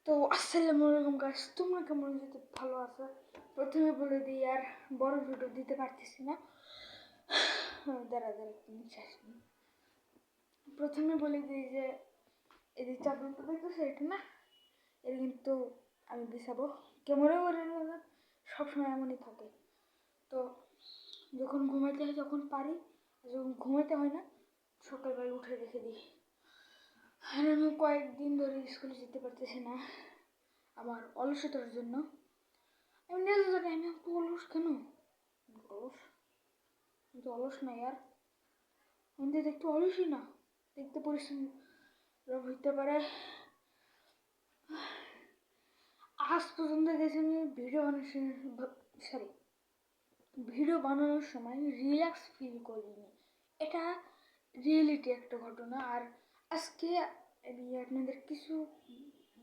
তো আসসালামু আলাইকুম গাইস, তোমরা কেমন যদি ভালো আছো? প্রথমে বলে দিই আর বড় ভিডিও দিতে পারতেছি না। দাঁড়া নিঃশ্বাস নিই। প্রথমে বলে দিই যে এই যে চাদরটা দেখতেছো এটা না, এটা কিন্তু আমি বিছাবো। ক্যামেরা করে সবসময় এমনই থাকে। তো যখন ঘুমাইতে হয় তখন পারি, আর যখন ঘুমাইতে হয় না সকালবেলা উঠে রেখে দিই। আর আমি কয়েকদিন ধরে স্কুলে যেতে পারতেছি না আমার অলসতার জন্য। আমি নিজে জানি আমি একটু অলস কেন। অলস, কিন্তু অলস না ইয়ার, আমি তো একটু অলসই না, দেখতে পরিশ্রম হইতে পারে। আজ পর্যন্ত গেছি আমি ভিডিও বানানোর সময় রিল্যাক্স ফিল করিনি। এটা রিয়েলিটি একটা ঘটনা। আর আজকে আমি আপনাদের কিছু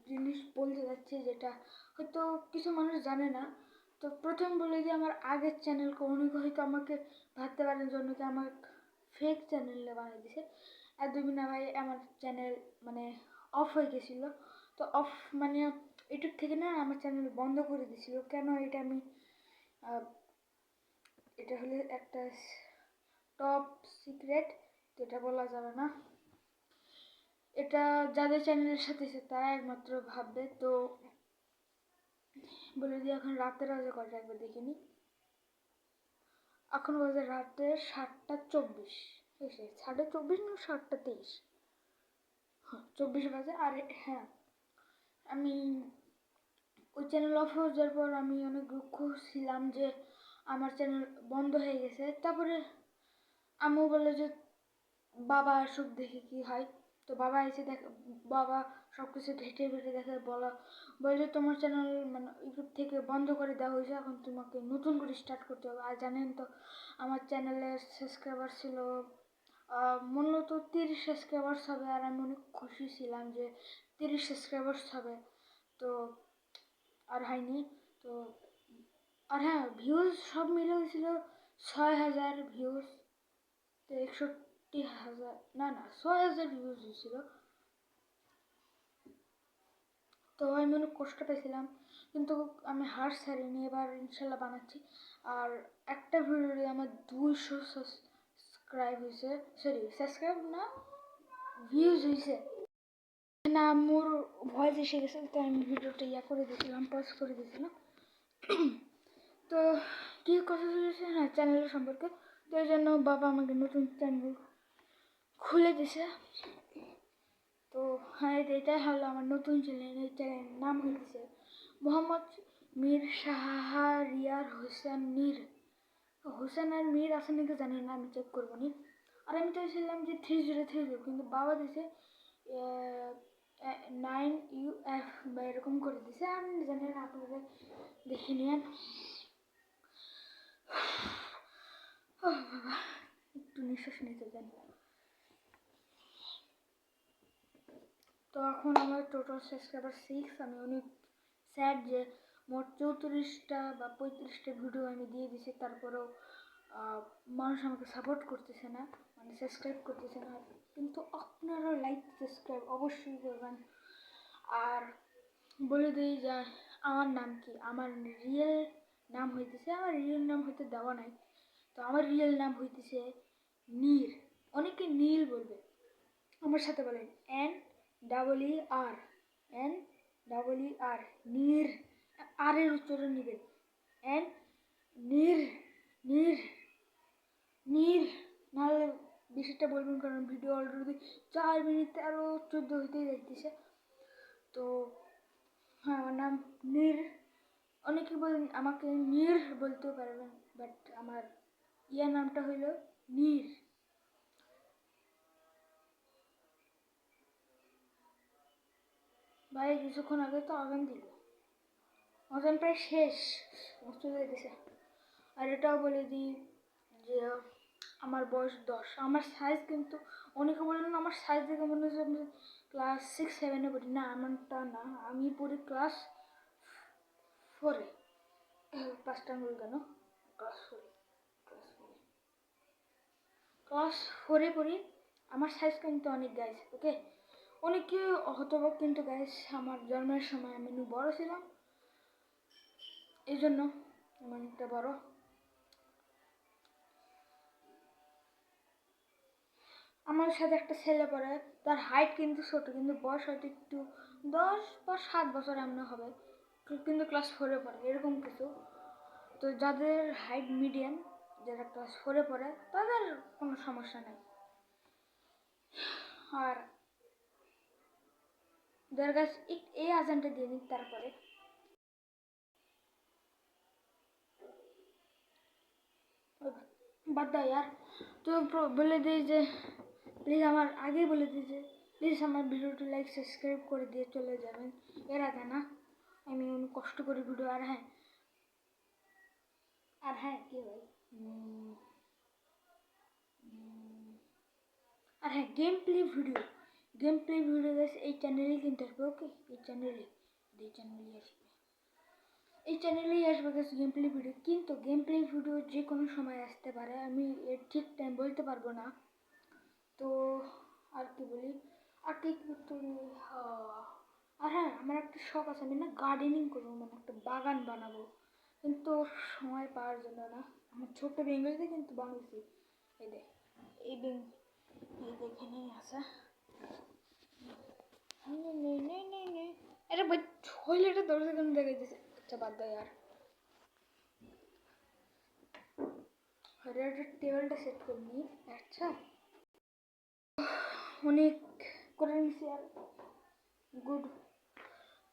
জিনিস বলতে যাচ্ছি যেটা হয়তো কিছু মানুষ জানে না। তো প্রথম বলে যে আমার আগের চ্যানেল অনেকে হয়তো আমাকে ভাবতে পারেন যে অনেকে আমার ফেক চ্যানেলে বানিয়ে দিছে। আর দুবিনা ভাই আমার চ্যানেল মানে অফ হয়ে গেছিলো। তো অফ মানে ইউটিউব থেকে না আমার চ্যানেল বন্ধ করে দিয়েছিল। কেন এটা আমি এটা হলো একটা টপ সিক্রেট, যেটা বলা যাবে না। এটা যাদের চ্যানেলের সাথে তারা একমাত্র ভাববে। তো বলে দিই এখন রাতের বাজে কটা একবার দেখিনি। এখন বাজে রাতে 7:24, 7:24 না 7:23, হ্যাঁ 24 বাজে। আর হ্যাঁ, আমি ওই চ্যানেল অফ হয়ে যাওয়ার পর আমি অনেক দুঃখ ছিলাম যে আমার চ্যানেল বন্ধ হয়ে গেছে। তারপরে আম্মু বলে যে বাবা আসুক দেখে কি হয়। তো বাবা এসে দেখে, বাবা সব কিছু ঘেটে ঘেটে দেখে বলে তোমার চ্যানেল মানে ইউটিউব থেকে বন্ধ করে দেওয়া হয়েছে, এখন তোমাকে নতুন করে স্টার্ট করতে হবে। আর জানেন তো আমার চ্যানেলের সাবস্ক্রাইবার ছিল মূলত 30 সাবস্ক্রাইবার্স হবে। আর আমি অনেক খুশি ছিলাম যে 30 সাবস্ক্রাইবার্স হবে। তো আর হয়নি। তো আর হ্যাঁ, ভিউজ সব মিলে হয়েছিল 6,000 ভিউজ। তো 61,000 না 6,000 ভিউজ হয়েছিল। তো আমি অনেক কষ্ট পেয়েছিলাম, কিন্তু আমি হার ছাড়িনি। এবার ইনশাল্লাহ বানাচ্ছি। আর একটা ভিডিওতে আমার 200 সাবস্ক্রাইব হয়েছে, সরি সাবস্ক্রাইব না, ভিউজ হয়েছে না। মোর ভয়েস এসে গেছে, তো আমি ভিডিওটা করে দিয়েছিলাম, পজ করে দিয়েছিলাম। তো কী কথা চলেছে, হ্যাঁ চ্যানেলের সম্পর্কে। তো এই জন্য বাবা আমাকে নতুন চ্যানেল খুলে দিছে। তো হ্যাঁ, এটাই হলো আমার নতুন চ্যানেল। এই চ্যানেলের নাম হয়েছে মোহাম্মদ মীর শাহরিয়ার হোসেন মীর। হোসেন আর মীর আছে নাকি জানি না, আমি চেক করবো নি। আর আমি চাইছিলাম যে 3030, কিন্তু বাবা দিছে 9UF বা এরকম করে দিছে। আমি জানি না, আপনাদের দেখে নিন। বাবা একটু নিঃশ্বাস নিতে দেন। তো এখন আমার টোটাল সাবস্ক্রাইবার 6। আমি অনেক স্যাড যে মোট 34টা বা 35টা ভিডিও আমি দিয়ে দিছি, তারপরেও মানুষ আমাকে সাপোর্ট করতেছে না, মানে সাবস্ক্রাইব করতেছে না। কিন্তু আপনারা লাইক সাবস্ক্রাইব অবশ্যই করবেন। আর বলে দিই যে আমার নাম কি, আমার রিয়েল নাম হইতেছে, আমার রিয়েল নাম হইতে দেওয়া নাই। তো আমার রিয়েল নাম হইতেছে নীর। অনেকে নীল বলবে, আমার সাথে বলেন NEER, NEER, নীর। আর এর উচ্চারণ নেবেন এন নীর, নীর, নীর। নাহলে বেশিটা বলবেন, কারণ ভিডিও অলরেডি 4 মিনিট 13-14 হইতেই যাইতেছে। তো হ্যাঁ, আমার নাম নীর। অনেকে বলেন আমাকে নীর বলতেও পারবেন, বাট আমার নামটা হইল নীর। ভাই কিছুক্ষণ আগে তো আগান দিল, আগান প্রায় শেষ, চলে যেতেছে। আর এটাও বলে দিই যে আমার বয়স 10। আমার সাইজ কিন্তু অনেকে বলেন আমার সাইজ দেখে মনে হচ্ছে আমি ক্লাস 6-7-এ পড়ি। না, এমনটা না, আমি পড়ি ক্লাস 4-এ। ক্লাসটা আঙুল কেন, ক্লাস 4-এ, ক্লাস 4-এ পড়ি। আমার সাইজ কিন্তু অনেক গাইস, ওকে। অনেকে হতবাক, কিন্তু গাইস আমার জন্মের সময় আমি বড় ছিলাম, এই জন্য অনেকটা বড়। আমার সাথে একটা ছেলে পড়ে, তার হাইট কিন্তু ছোট, কিন্তু বয়স হয়তো একটু 10 বা 7 বছর এমন হবে, কিন্তু ক্লাস 4-এ পড়ে এরকম কিছু। তো যাদের হাইট মিডিয়াম, যারা ক্লাস 4-এ পড়ে, তাদের কোনো সমস্যা নেই। আর যার কাছে এই আজানটা দিয়ে নিক, তারপরে বাদ দাও यार। তো বলে দিই যে প্লিজ, আমার আগেই বলে দিই যে প্লিজ আমার ভিডিওটি লাইক সাবস্ক্রাইব করে দিয়ে চলে যাবেন। এর আগে না, আমি অনেক কষ্ট করে ভিডিও। আর হ্যাঁ কি ভাই, আর হ্যাঁ গেম প্লে ভিডিও গাইস এই চ্যানেলেই কিন্তু আসবে। ওকে, এই চ্যানেলেই আসবে, এই চ্যানেলেই আসবে গাইস গেম প্লে ভিডিও। কিন্তু গেম প্লে ভিডিও যে কোনো সময় আসতে পারে, আমি এর ঠিক টাইম বলতে পারবো না। তো আর কি বলি, আর কি করতে, আর হ্যাঁ আমার একটা শখ আছে, আমি না গার্ডেনিং করবো, মানে একটা বাগান বানাবো, কিন্তু সময় পাওয়ার জন্য না। আমার ছোট্ট বেঙ্গলিতে কিন্তু বানাইছি, এই দেখ, এই এখানে আছে। এটা হইলে এটা দরজা কেন দেখাই দিছে। আচ্ছা বাদ দাও আর, টেবিলটা সেট করে নিই। আচ্ছা অনেক করে নিছি আর, গুড।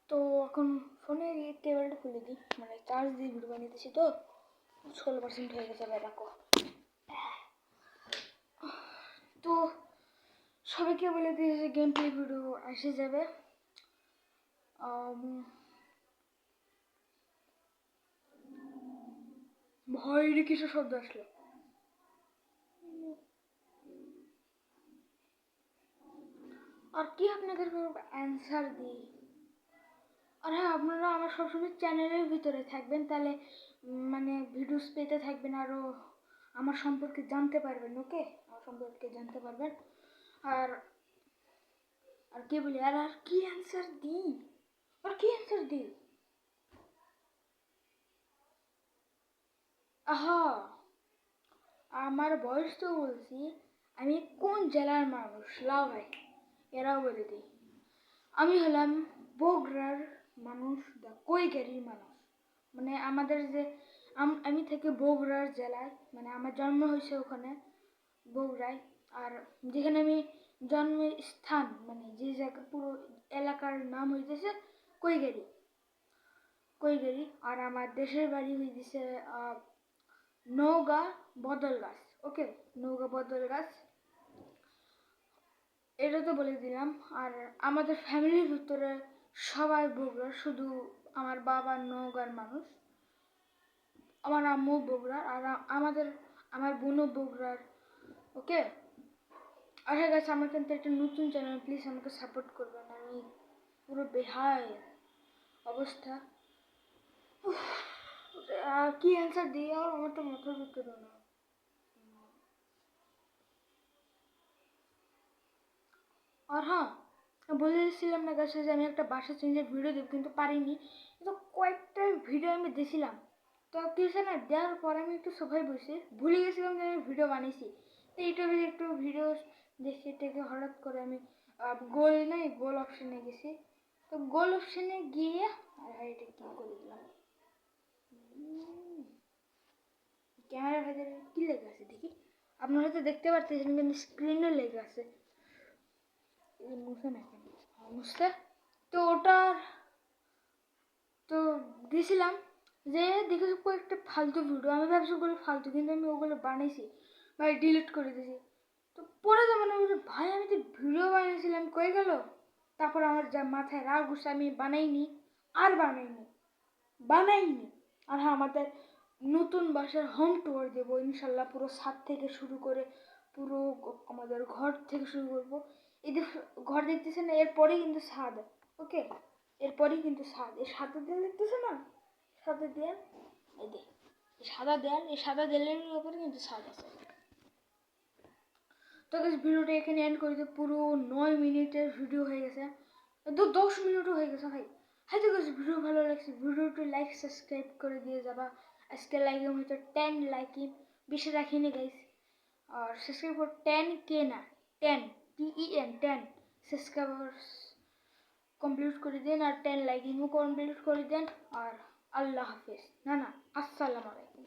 তো এখন ফোনের টেবিলটা খুলে দিই, মানে চার্জ দিয়ে ভিডিও বানিয়েছি তো 16% হয়ে গেছে। রাখো। তো সবাইকে বলে দিয়েছে গেম প্লে ভিডিও এসে যাবে। ভয়েরই কিছু শব্দ আসলো। আর কি আপনাদের অ্যান্সার দিই। আর হ্যাঁ, আপনারা আমার সবসময় চ্যানেলের ভিতরে থাকবেন, তাহলে মানে ভিডিওস পেতে থাকবেন, আরও আমার সম্পর্কে জানতে পারবেন। ওকে, আমার সম্পর্কে জানতে পারবেন। আর আর কি বলি, আর আর কি অ্যান্সার দিই, আহা, আমার বয়স তো বলছি, আমি কোন জেলার মানুষ লাও ভাই, এরাও বলে দিই। আমি হলাম বগুড়ার মানুষ, কৈগারির মানুষ। মানে আমাদের যে আমি থেকে বগুড়ার জেলায়, মানে আমার জন্ম হয়েছে ওখানে বগুড়ায়। আর যেখানে আমি জন্মের স্থান, মানে যে জায়গা, পুরো এলাকার নাম হইতেছে কৈগারি। আর আমার দেশের বাড়ি হইতেছে নওগাঁ বদলগাছ। ওকে, নওগাঁ বদলগাছ, এটা তো বলে দিলাম। আর আমাদের ফ্যামিলির ভিতরে সবাই বগুড়ার, শুধু আমার বাবা নওগাঁর মানুষ, আমার আম্মু বগুড়ার, আর আমার বোনও বগুড়ার। ওকে, আর হ্যাঁ গাছ, আমার কিন্তু একটা নতুন চ্যানেল, প্লিজ আমাকে সাপোর্ট করবেন। আমি পুরো বেহাল অবস্থা। কি অ্যান্সার দিয়ে আমার তো মাথার ভিতরে না। আর হ্যাঁ, বলেছিলাম না গাছে যে আমি একটা বাসা চেঞ্জের ভিডিও দেব, কিন্তু পারিনি। কিন্তু কয়েকটা ভিডিও আমি দিয়েছিলাম, তো কি হয়েছে না, দেওয়ার পর আমি একটু সোফায় বসে ভুলে গেছিলাম যে আমি ভিডিও বানিয়েছি। তো ইউটিউবে একটু ভিডিও দেখে টেকে হঠাৎ করে আমি গোল অপশানে গেছি। তো গোল অপশানে গিয়ে আর এটা কি করে দিলাম, ক্যামেরা ভেতরে কি লেগে আছে দেখি, আপনারা হয়তো দেখতে পারতেছেন, কিন্তু স্ক্রিনে লেগে আছে। মুছে না কেন, মুছতে, তো ওটার তো দিয়েছিলাম, যে দেখেছি কয়েকটা ফালতু ভিডিও, আমি ভাবছি ওগুলো ফালতু, কিন্তু আমি ওগুলো বানিয়েছি, ভাই ডিলিট করে দিয়েছি। তো পরে তো মনে হচ্ছে ভাই আমি তো ভিডিও বানিয়েছিলাম, কই গেল। তারপর আমার যা মাথায় রাগ উঠছে, আমি বানাইনি। আর হ্যাঁ, আমাদের নতুন বাসার হোম ট্যুর দেবো ইনশাল্লাহ, পুরো ছাদ থেকে শুরু করে পুরো আমাদের ঘর থেকে শুরু করবো। এই যে ঘর দেখতেছে না, এরপরেই কিন্তু ছাদ। ওকে, এরপরেই কিন্তু ছাদ, এই সাদা দেয়াল দেখতেছে না, সাদা দেয়াল, এই দেখ, এই সাদা দেয়ালের উপরে কিন্তু ছাদ আছে। তো গাইস ভিডিওটা এখানে এন্ড করে দিই। পুরো 9 মিনিটের ভিডিও হয়ে গেছে, 10 মিনিটও হয়ে গেছে ভাই। হ্যাঁ তো গাইস ভিডিও ভালো লাগছে, ভিডিওটা লাইক সাবস্ক্রাইব করে দিয়ে যাবা। আজকে লাইক হয়তো 10 লাইকই, বেশি রাখিনি গাইস। আর সাবস্ক্রাইব করে 10K না 10 10 সাবস্ক্রাইবার্স কমপ্লিট করে দেন, আর 10 লাইকিংও কমপ্লিট করে দেন। আর আল্লাহ হাফেজ, না আসসালামু আলাইকুম।